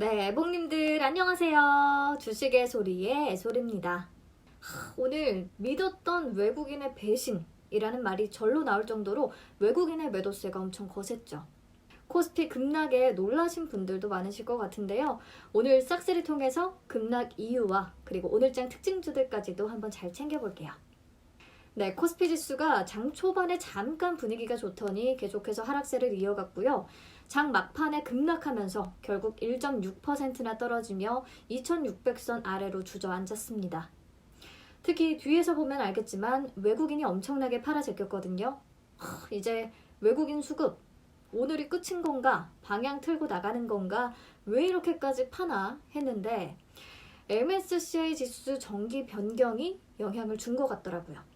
네, 애봉님들 안녕하세요. 주식의 소리의 애솔입니다. 오늘 믿었던 외국인의 배신이라는 말이 절로 나올 정도로 외국인의 매도세가 엄청 거셌죠. 코스피 급락에 놀라신 분들도 많으실 것 같은데요. 오늘 싹쓸이 통해서 급락 이유와 그리고 오늘장 특징주들까지도 한번 잘 챙겨볼게요. 네, 코스피 지수가 장 초반에 잠깐 분위기가 좋더니 계속해서 하락세를 이어갔고요. 장 막판에 급락하면서 결국 1.6%나 떨어지며 2600선 아래로 주저앉았습니다. 특히 뒤에서 보면 알겠지만 외국인이 엄청나게 팔아제꼈거든요. 이제 외국인 수급, 오늘이 끝인 건가? 방향 틀고 나가는 건가? 왜 이렇게까지 파나? 했는데 MSCI 지수 정기 변경이 영향을 준 것 같더라고요.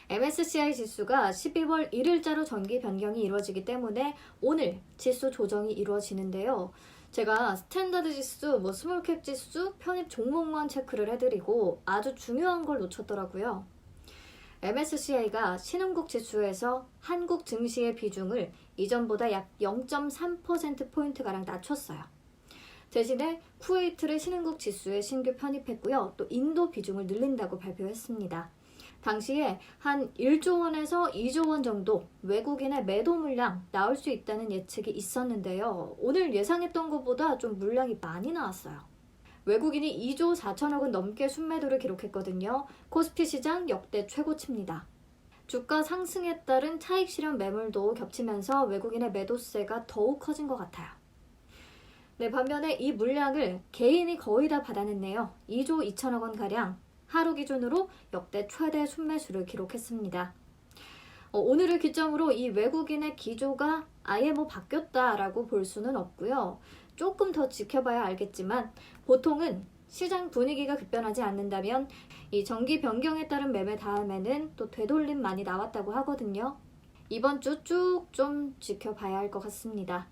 MSCI 지수가 12월 1일자로 정기 변경이 이루어지기 때문에 오늘 지수 조정이 이루어지는데요. 제가 스탠다드 지수, 스몰캡 지수, 편입 종목만 체크를 해드리고 아주 중요한 걸 놓쳤더라고요. MSCI가 신흥국 지수에서 한국 증시의 비중을 이전보다 약 0.3%포인트가량 낮췄어요. 대신에 쿠웨이트를 신흥국 지수에 신규 편입했고요. 또 인도 비중을 늘린다고 발표했습니다. 당시에 한 1조 원에서 2조 원 정도 외국인의 매도 물량 나올 수 있다는 예측이 있었는데요. 오늘 예상했던 것보다 좀 물량이 많이 나왔어요. 외국인이 2조 4천억 원 넘게 순매도를 기록했거든요. 코스피 시장 역대 최고치입니다. 주가 상승에 따른 차익 실현 매물도 겹치면서 외국인의 매도세가 더욱 커진 것 같아요. 네, 반면에 이 물량을 개인이 거의 다 받아냈네요. 2조 2천억 원가량. 하루 기준으로 역대 최대 순매수를 기록했습니다. 오늘을 기점으로 이 외국인의 기조가 아예 바뀌었다라고 볼 수는 없고요. 조금 더 지켜봐야 알겠지만 보통은 시장 분위기가 급변하지 않는다면 이 정기 변경에 따른 매매 다음에는 또 되돌림 많이 나왔다고 하거든요. 이번 주 쭉 좀 지켜봐야 할 것 같습니다.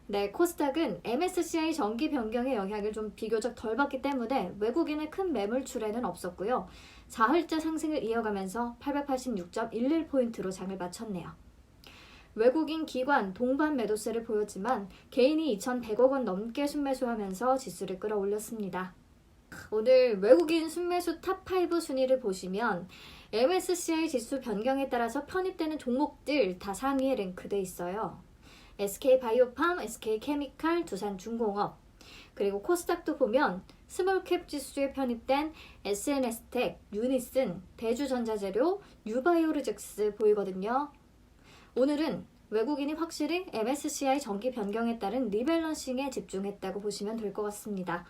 네, 코스닥은 MSCI 정기 변경의 영향을 좀 비교적 덜 받기 때문에 외국인의 큰 매물출에는 없었고요. 사흘째 상승을 이어가면서 886.11포인트로 장을 마쳤네요. 외국인 기관 동반 매도세를 보였지만 개인이 2,100억 원 넘게 순매수하면서 지수를 끌어올렸습니다. 오늘 외국인 순매수 탑5 순위를 보시면 MSCI 지수 변경에 따라서 편입되는 종목들 다 상위에 랭크돼 있어요. SK바이오팜, SK케미칼, 두산중공업, 그리고 코스닥도 보면 스몰캡 지수에 편입된 SNS텍, 유니슨, 대주전자재료, 유바이오로직스 보이거든요. 오늘은 외국인이 확실히 MSCI 정기 변경에 따른 리밸런싱에 집중했다고 보시면 될 것 같습니다.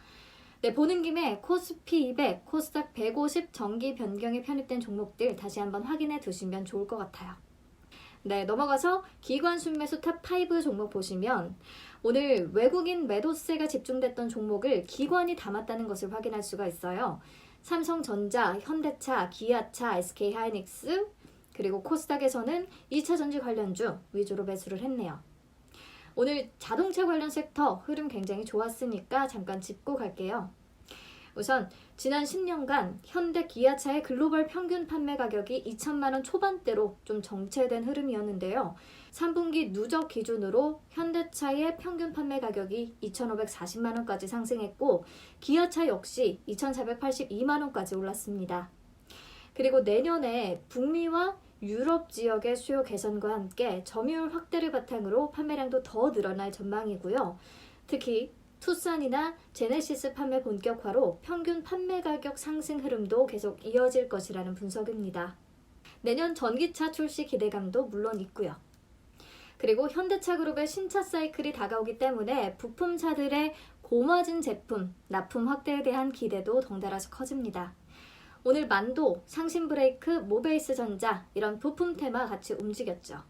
네, 보는 김에 코스피 200, 코스닥 150 정기 변경에 편입된 종목들 다시 한번 확인해 두시면 좋을 것 같아요. 네, 넘어가서 기관 순매수 탑5 종목 보시면 오늘 외국인 매도세가 집중됐던 종목을 기관이 담았다는 것을 확인할 수가 있어요. 삼성전자, 현대차, 기아차, SK하이닉스, 그리고 코스닥에서는 2차전지 관련주 위주로 매수를 했네요. 오늘 자동차 관련 섹터 흐름 굉장히 좋았으니까 잠깐 짚고 갈게요. 우선 지난 10년간 현대 기아차의 글로벌 평균 판매 가격이 2천만 원 초반대로 좀 정체된 흐름이었는데요. 3분기 누적 기준으로 현대차의 평균 판매 가격이 2,540만 원까지 상승했고 기아차 역시 2,482만 원까지 올랐습니다. 그리고 내년에 북미와 유럽 지역의 수요 개선과 함께 점유율 확대를 바탕으로 판매량도 더 늘어날 전망이고요. 특히 투싼이나 제네시스 판매 본격화로 평균 판매 가격 상승 흐름도 계속 이어질 것이라는 분석입니다. 내년 전기차 출시 기대감도 물론 있고요. 그리고 현대차 그룹의 신차 사이클이 다가오기 때문에 부품차들의 고마진 제품, 납품 확대에 대한 기대도 덩달아서 커집니다. 오늘 만도, 상신브레이크, 모베이스 전자 이런 부품 테마 같이 움직였죠.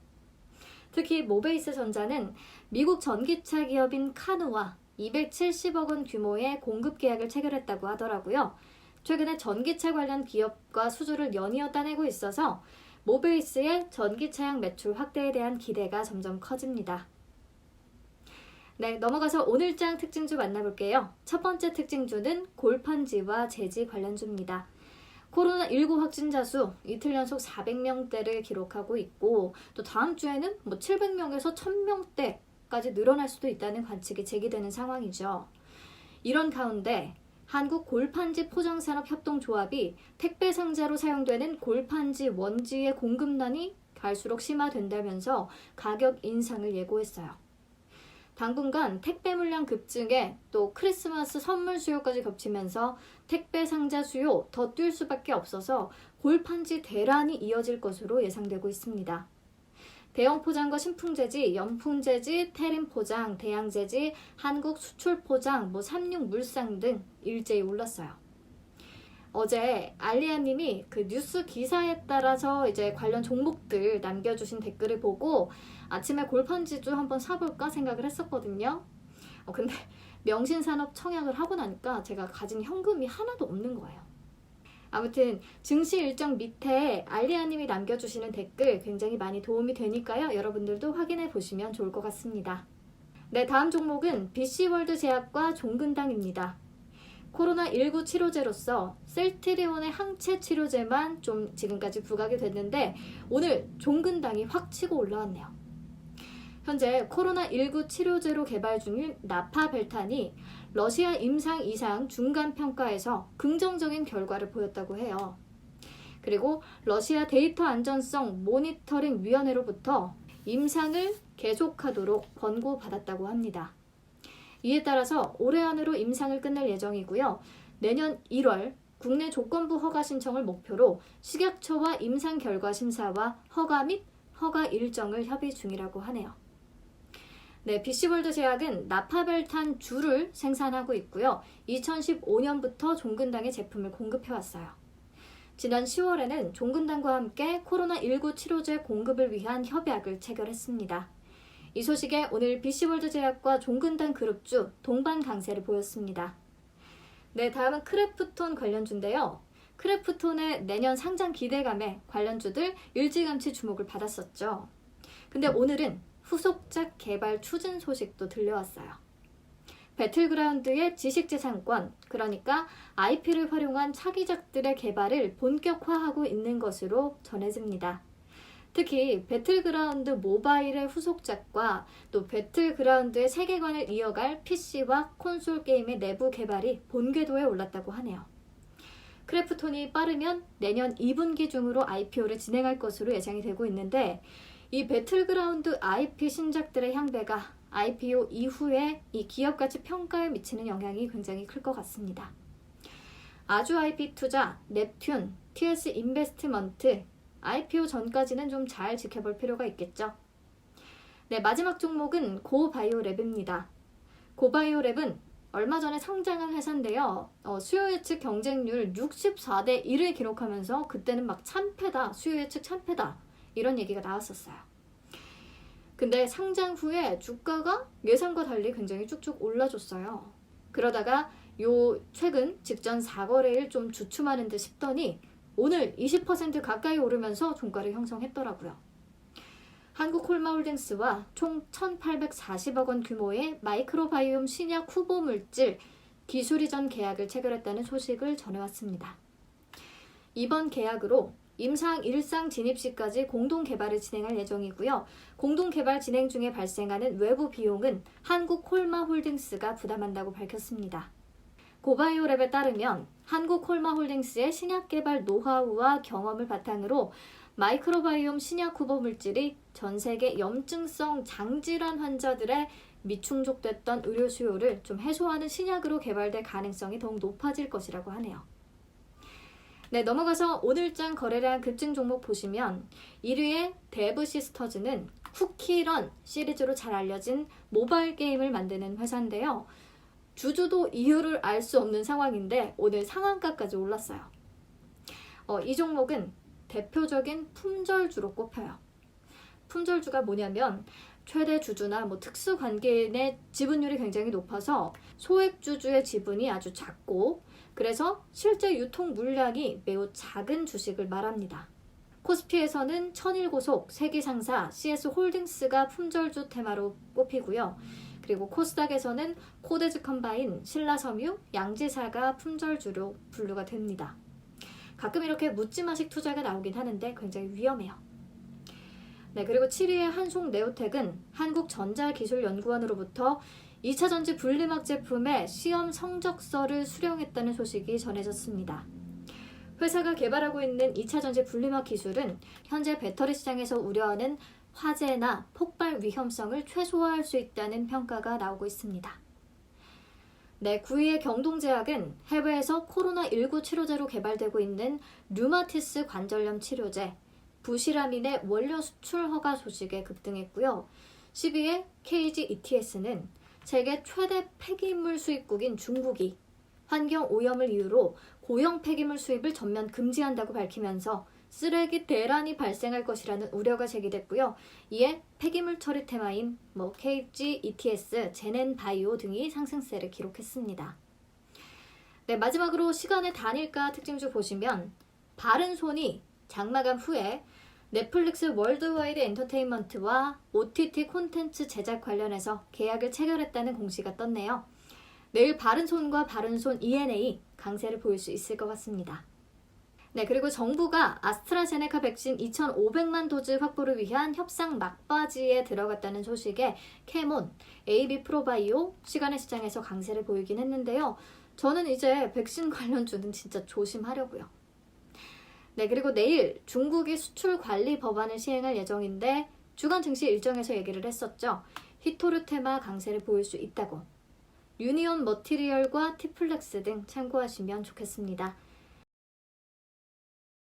특히 모베이스 전자는 미국 전기차 기업인 카누와 270억 원 규모의 공급 계약을 체결했다고 하더라고요. 최근에 전기차 관련 기업과 수주를 연이어 따내고 있어서 모베이스의 전기차량 매출 확대에 대한 기대가 점점 커집니다. 네, 넘어가서 오늘장 특징주 만나볼게요. 첫 번째 특징주는 골판지와 제지 관련주입니다. 코로나19 확진자 수 이틀 연속 400명대를 기록하고 있고 또 다음 주에는 700명에서 1000명대 까지 늘어날 수도 있다는 관측이 제기되는 상황이죠. 이런 가운데 한국골판지포장산업협동조합이 택배 상자로 사용되는 골판지 원지의 공급난이 갈수록 심화된다면서 가격 인상을 예고했어요. 당분간 택배 물량 급증에 또 크리스마스 선물 수요까지 겹치면서 택배 상자 수요 더 뛸 수밖에 없어서 골판지 대란이 이어질 것으로 예상되고 있습니다. 대형 포장과 신풍재지, 연풍재지, 태림포장, 대양재지, 한국수출포장, 삼육물상 등 일제히 올랐어요. 어제 알리아님이 그 뉴스 기사에 따라서 이제 관련 종목들 남겨주신 댓글을 보고 아침에 골판지도 한번 사볼까 생각을 했었거든요. 근데 명신산업 청약을 하고 나니까 제가 가진 현금이 하나도 없는 거예요. 아무튼 증시 일정 밑에 알리아님이 남겨주시는 댓글 굉장히 많이 도움이 되니까요. 여러분들도 확인해 보시면 좋을 것 같습니다. 네, 다음 종목은 BC월드제약과 종근당입니다. 코로나19 치료제로서 셀트리온의 항체 치료제만 좀 지금까지 부각이 됐는데 오늘 종근당이 확 치고 올라왔네요. 현재 코로나19 치료제로 개발 중인 나파벨탄이 러시아 임상 이상 중간 평가에서 긍정적인 결과를 보였다고 해요. 그리고 러시아 데이터 안전성 모니터링 위원회로부터 임상을 계속하도록 권고받았다고 합니다. 이에 따라서 올해 안으로 임상을 끝낼 예정이고요. 내년 1월 국내 조건부 허가 신청을 목표로 식약처와 임상 결과 심사와 허가 및 허가 일정을 협의 중이라고 하네요. 네, BC월드제약은 나파벨탄 주를 생산하고 있고요. 2015년부터 종근당의 제품을 공급해왔어요. 지난 10월에는 종근당과 함께 코로나19 치료제 공급을 위한 협약을 체결했습니다. 이 소식에 오늘 BC월드제약과 종근당 그룹주 동반 강세를 보였습니다. 네, 다음은 크래프톤 관련주인데요. 크래프톤의 내년 상장 기대감에 관련주들 일찌감치 주목을 받았었죠. 근데 오늘은 후속작 개발 추진 소식도 들려왔어요. 배틀그라운드의 지식재산권, 그러니까 IP를 활용한 차기작들의 개발을 본격화하고 있는 것으로 전해집니다. 특히 배틀그라운드 모바일의 후속작과 또 배틀그라운드의 세계관을 이어갈 PC와 콘솔 게임의 내부 개발이 본궤도에 올랐다고 하네요. 크래프톤이 빠르면 내년 2분기 중으로 IPO를 진행할 것으로 예상이 되고 있는데 이 배틀그라운드 IP 신작들의 향배가 IPO 이후에 이 기업가치 평가에 미치는 영향이 굉장히 클 것 같습니다. 아주 IP 투자, 넵튠, TS 인베스트먼트, IPO 전까지는 좀 잘 지켜볼 필요가 있겠죠. 네, 마지막 종목은 고바이오랩입니다. 고바이오랩은 얼마 전에 상장한 회사인데요. 수요 예측 경쟁률 64대 1을 기록하면서 그때는 막 참패다, 수요 예측 참패다 이런 얘기가 나왔었어요. 근데 상장 후에 주가가 예상과 달리 굉장히 쭉쭉 올라줬어요. 그러다가 최근 직전 4거래일 좀 주춤하는 듯 싶더니 오늘 20% 가까이 오르면서 종가를 형성했더라고요. 한국콜마홀딩스와 총 1,840억 원 규모의 마이크로바이옴 신약 후보 물질 기술 이전 계약을 체결했다는 소식을 전해왔습니다. 이번 계약으로 임상 1상 진입 시까지 공동 개발을 진행할 예정이고요. 공동 개발 진행 중에 발생하는 외부 비용은 한국콜마홀딩스가 부담한다고 밝혔습니다. 고바이오랩에 따르면 한국콜마홀딩스의 신약 개발 노하우와 경험을 바탕으로 마이크로바이옴 신약 후보 물질이 전 세계 염증성 장질환 환자들의 미충족됐던 의료 수요를 좀 해소하는 신약으로 개발될 가능성이 더욱 높아질 것이라고 하네요. 네, 넘어가서 오늘장 거래량 급증 종목 보시면 1위의 데브시스터즈는 쿠키런 시리즈로 잘 알려진 모바일 게임을 만드는 회사인데요. 주주도 이유를 알 수 없는 상황인데 오늘 상한가까지 올랐어요. 이 종목은 대표적인 품절주로 꼽혀요. 품절주가 뭐냐면 최대 주주나 특수 관계인의 지분율이 굉장히 높아서 소액주주의 지분이 아주 작고 그래서 실제 유통 물량이 매우 작은 주식을 말합니다. 코스피에서는 천일고속, 세기상사, CS홀딩스가 품절주 테마로 꼽히고요. 그리고 코스닥에서는 코데즈 컴바인, 신라섬유, 양지사가 품절주로 분류가 됩니다. 가끔 이렇게 묻지마식 투자가 나오긴 하는데 굉장히 위험해요. 네, 그리고 7위의 한송네오텍은 한국전자기술연구원으로부터 2차 전지 분리막 제품의 시험 성적서를 수령했다는 소식이 전해졌습니다. 회사가 개발하고 있는 2차 전지 분리막 기술은 현재 배터리 시장에서 우려하는 화재나 폭발 위험성을 최소화할 수 있다는 평가가 나오고 있습니다. 네, 9위의 경동제약은 해외에서 코로나19 치료제로 개발되고 있는 류마티스 관절염 치료제 부시라민의 원료 수출 허가 소식에 급등했고요. 10위의 KG-ETS는 세계 최대 폐기물 수입국인 중국이 환경 오염을 이유로 고형 폐기물 수입을 전면 금지한다고 밝히면서 쓰레기 대란이 발생할 것이라는 우려가 제기됐고요. 이에 폐기물 처리 테마인 KG, ETS, 제넨바이오 등이 상승세를 기록했습니다. 네, 마지막으로 시간의 단일가 특징주 보시면 바른손이 장마감 후에 넷플릭스 월드와이드 엔터테인먼트와 OTT 콘텐츠 제작 관련해서 계약을 체결했다는 공시가 떴네요. 내일 바른손과 바른손 ENA 강세를 보일 수 있을 것 같습니다. 네, 그리고 정부가 아스트라제네카 백신 2,500만 도즈 확보를 위한 협상 막바지에 들어갔다는 소식에 캐몬, AB 프로바이오 시간의 시장에서 강세를 보이긴 했는데요. 저는 이제 백신 관련주는 진짜 조심하려고요. 네, 그리고 내일 중국이 수출 관리 법안을 시행할 예정인데 주간 증시 일정에서 얘기를 했었죠. 히토류 테마 강세를 보일 수 있다고. 유니온 머티리얼과 티플렉스 등 참고하시면 좋겠습니다.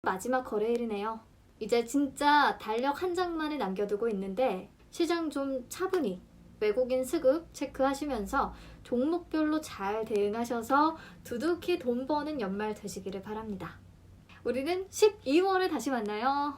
마지막 거래일이네요. 이제 진짜 달력 한 장만을 남겨두고 있는데 시장 좀 차분히 외국인 수급 체크하시면서 종목별로 잘 대응하셔서 두둑히 돈 버는 연말 되시기를 바랍니다. 우리는 12월에 다시 만나요.